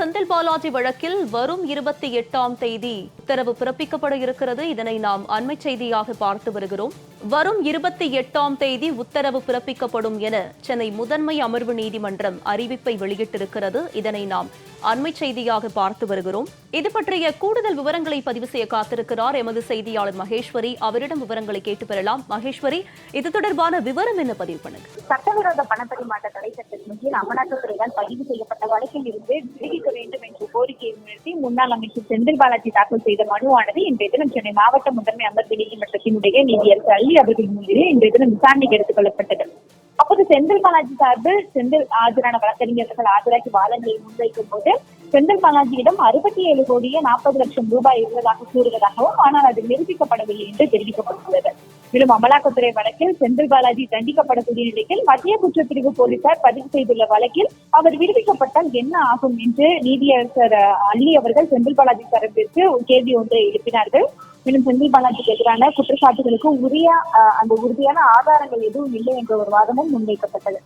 செந்தில் பாலாஜி வழக்கில் வரும் 28ஆம் தேதி உத்தரவு பிறப்பிக்கப்பட இருக்கிறது. இதனை நாம் அண்மை செய்தியாக பார்த்து வருகிறோம். வரும் 28ஆம் தேதி உத்தரவு பிறப்பிக்கப்படும் என சென்னை முதன்மை அமர்வு நீதிமன்றம் அறிவிப்பை வெளியிட்டிருக்கிறது. இதனை நாம் அண்மை செய்தியாக பார்த்து வருகிறோம். இது பற்றிய கூடுதல் விவரங்களை பதிவு செய்ய காத்திருக்கிறார் எமது செய்தியாளர் மகேஸ்வரி. அவரிடம் விவரங்களை கேட்டு பெறலாம். மகேஸ்வரி, இது தொடர்பான விவரம் என்ன பதிவு பண்ணுங்க? சட்டவிரோத பணப்பரிமாற்ற தடை சட்டத்தின் கீழ் அமலாக்கத்துறையால் பதிவு செய்யப்பட்ட வழக்கில் இருந்து விடுவிக்க வேண்டும் என்ற கோரிக்கையை முன்னிறுத்தி முன்னாள் அமைச்சர் செந்தில் பாலாஜி தாக்கல் செய்த மனுவானது இன்றைய தினம் சென்னை மாவட்ட முதன்மை அமர்வு நீதிமன்றத்தினுடைய நீதியரசர் அள்ளி அவர்கள் முன்னிலையில் இன்றைய தினம் விசாரணைக்கு எடுத்துக் கொள்ளப்பட்டது. அப்போது செந்தில் பாலாஜி சார்பில் செந்தில் ஆஜரான வழக்கறிஞர்கள் ஆஜராகி வாதங்களை முன்வைக்கும் போது செந்தில் பாலாஜியிடம் 67 கோடியே 40 லட்சம் ரூபாய் இருந்ததாக கூறுவதாகவும், ஆனால் அது நிரூபிக்கப்படவில்லை என்று தெரிவிக்கப்பட்டுள்ளது. மேலும் அமலாக்கத்துறை வழக்கில் செந்தில் பாலாஜி தண்டிக்கப்படக்கூடிய நிலையில் மத்திய குற்றப்பிரிவு போலீசார் பதிவு செய்துள்ள வழக்கில் அவர் விடுவிக்கப்பட்டால் என்ன ஆகும் என்று நீதியரசர் அள்ளி அவர்கள் செந்தில் பாலாஜி தரப்பிற்கு கேள்வி ஒன்றை எழுப்பினார்கள். மேலும் செந்தில் பாலாஜிக்கு எதிரான குற்றச்சாட்டுகளுக்கு உறுதியான ஆதாரங்கள் எதுவும் இல்லை என்ற ஒரு வாதமும் முன்வைக்கப்பட்டது.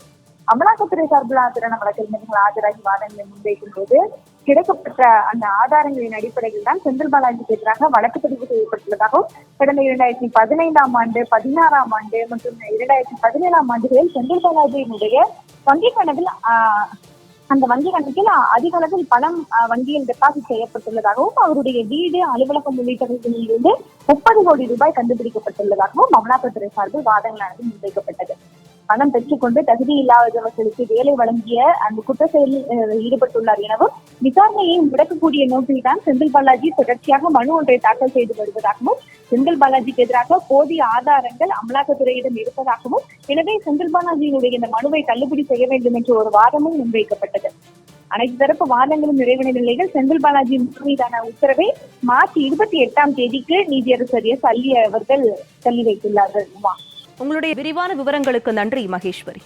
அமலாக்கத்துறை சார்பில் ஆஜரான வழக்கறிஞர்கள் ஆஜராகி வாதங்களை முன்வைக்கும் போது கிடைக்கப்பட்ட அந்த ஆதாரங்களின் அடிப்படையில் தான் செந்தில் பாலாஜிக்கு எதிராக வழக்கு பதிவு செய்யப்பட்டுள்ளதாகவும், கடந்த 2015ஆம் ஆண்டு, 16ஆம் ஆண்டு மற்றும் 2017ஆம் ஆண்டுகளில் செந்தில் பாலாஜியினுடைய வங்கிக் கணக்கில் அந்த வங்கி கணக்கில் அதிக அளவில் பணம் வங்கியில் டெபாசிட் செய்யப்பட்டுள்ளதாகவும், அவருடைய வீடு, அலுவலகம் உள்ளிட்டவர்களில் இருந்து 30 கோடி ரூபாய் கண்டுபிடிக்கப்பட்டுள்ளதாகவும் அமலாக்கத்துறை சார்பில் வாதங்களானது முன்வைக்கப்பட்டது. பணம் பெற்றுக்கொண்டு தகுதி இல்லாதவர்களுக்கு வேலை வழங்கிய அந்த குற்ற செயலில் ஈடுபட்டுள்ளார் எனவும், விசாரணையை முடக்கக்கூடிய நோக்கில் தான் செந்தில் பாலாஜி தொடர்ச்சியாக மனு ஒன்றை தாக்கல் செய்து வருவதாகவும், செந்தில் பாலாஜிக்கு எதிராக போதிய ஆதாரங்கள் அமலாக்கத்துறையிடம் இருப்பதாகவும், எனவே செந்தில் பாலாஜியினுடைய இந்த மனுவை தள்ளுபடி செய்ய வேண்டும் என்ற ஒரு வாதமும் முன்வைக்கப்பட்டது. அனைத்து தரப்பு வாதங்களும் நிறைவடைந்த நிலையில் செந்தில் பாலாஜி மீதான உத்தரவை மார்ச் 28ஆம் தேதிக்கு நீதியரசர் அள்ளி அவர்கள் தள்ளி வைத்துள்ளார்கள். உங்களுடைய விரிவான விவரங்களுக்கு நன்றி மகேஸ்வரி.